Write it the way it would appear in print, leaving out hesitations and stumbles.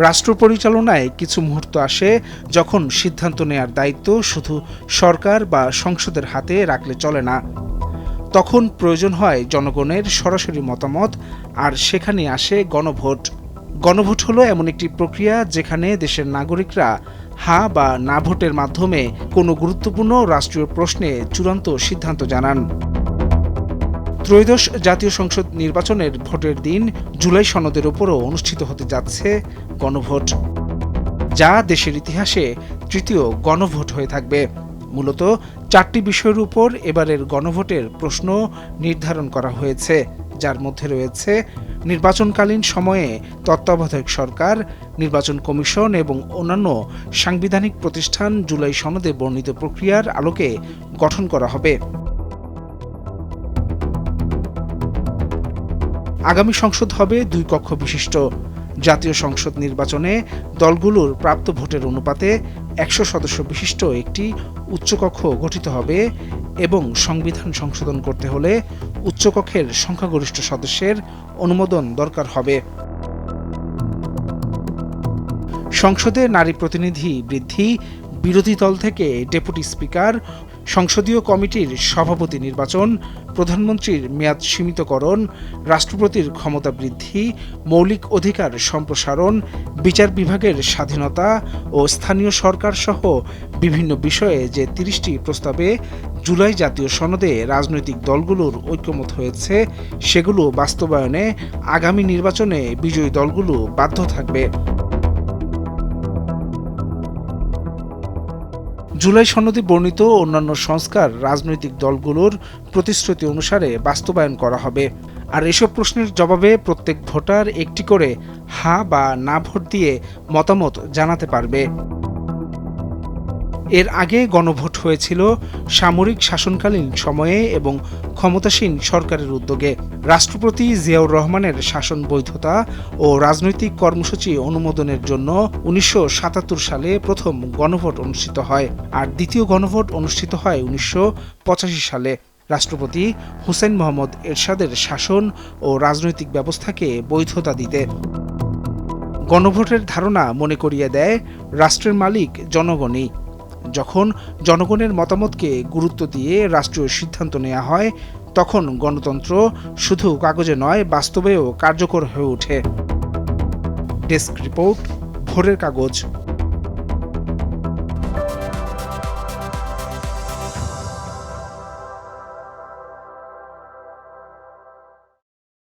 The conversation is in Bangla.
রাষ্ট্র পরিচালনায় কিছু মুহূর্ত আসে যখন সিদ্ধান্ত নেয়ার দায়িত্ব শুধু সরকার বা সংসদের হাতে রাখলে চলে না। তখন প্রয়োজন হয় জনগণের সরাসরি মতামত, আর সেখানে আসে গণভোট। গণভোট হলো এমন একটি প্রক্রিয়া যেখানে দেশের নাগরিকরা হ্যাঁ বা না ভোটের মাধ্যমে কোনো গুরুত্বপূর্ণ রাষ্ট্রীয় প্রশ্নে চূড়ান্ত সিদ্ধান্ত জানান। ত্রয়োদশ জাতীয় সংসদ নির্বাচনের ভোটের দিন জুলাই সনদের উপরও অনুষ্ঠিত হতে যাচ্ছে গণভোট, যা দেশের ইতিহাসে তৃতীয় গণভোট হয়ে থাকবে। মূলত 4টি বিষয়ের উপর এবারের গণভোটের প্রশ্ন নির্ধারণ করা হয়েছে, যার মধ্যে রয়েছে নির্বাচনকালীন সময়ে তত্ত্বাবধায়ক সরকার, নির্বাচন কমিশন এবং অন্যান্য সাংবিধানিক প্রতিষ্ঠান জুলাই সনদে বর্ণিত প্রক্রিয়ার আলোকে গঠন করা হবে। আগামী সংসদ হবে 2 কক্ষ বিশিষ্ট। জাতীয় সংসদ নির্বাচনে দলগুলোর প্রাপ্ত ভোটের অনুপাতে 100 সদস্য বিশিষ্ট একটি উচ্চকক্ষ গঠিত হবে এবং সংবিধান সংশোধন করতে হলে উচ্চকক্ষের সংখ্যাগরিষ্ঠ সদস্যের অনুমোদন দরকার হবে। সংসদে নারী প্রতিনিধি বৃদ্ধি, বিরোধী দল থেকে ডেপুটি স্পিকার, সংসদীয় কমিটির সভাপতি নির্বাচন, প্রধানমন্ত্রীর মেয়াদ সীমিতকরণ, রাষ্ট্রপতির ক্ষমতা বৃদ্ধি, মৌলিক অধিকার সম্প্রসারণ, বিচার বিভাগের স্বাধীনতা ও স্থানীয় সরকার সহ বিভিন্ন বিষয়ে যে 30টি প্রস্তাবে জুলাই জাতীয় সনদে রাজনৈতিক দলগুলোর ঐক্যমত হয়েছে, সেগুলো বাস্তবায়নে আগামী নির্বাচনে বিজয়ী দলগুলো বাধ্য থাকবে। জুলাই সনদে বর্ণিত অন্যান্য সংস্কার রাজনৈতিক দলগুলোর প্রতিশ্রুতি অনুসারে বাস্তবায়ন করা হবে, আর এসব প্রশ্নের জবাবে প্রত্যেক ভোটার একটি করে হ্যাঁ বা না ভোট দিয়ে মতামত জানাতে পারবে। এর আগে গণভোট হয়েছিল সামরিক শাসনকালীন সময়ে এবং ক্ষমতাসীন সরকারের উদ্যোগে। রাষ্ট্রপতি জিয়াউর রহমানের শাসন বৈধতা ও রাজনৈতিক কর্মসূচি অনুমোদনের জন্য 1977 সালে প্রথম গণভোট অনুষ্ঠিত হয়, আর দ্বিতীয় গণভোট অনুষ্ঠিত হয় 1985 সালে রাষ্ট্রপতি হুসেইন মোহাম্মদ এরশাদের শাসন ও রাজনৈতিক ব্যবস্থাকে বৈধতা দিতে। গণভোটের ধারণা মনে করিয়ে দেয় রাষ্ট্রের মালিক জনগণই। যখন জনগণের মতামতকে গুরুত্ব দিয়ে রাষ্ট্রীয় সিদ্ধান্ত নেওয়া হয়, তখন গণতন্ত্র শুধু কাগজে নয়, বাস্তবেও কার্যকর হয়ে ওঠে। ডেস্ক রিপোর্ট, ভোরের কাগজ।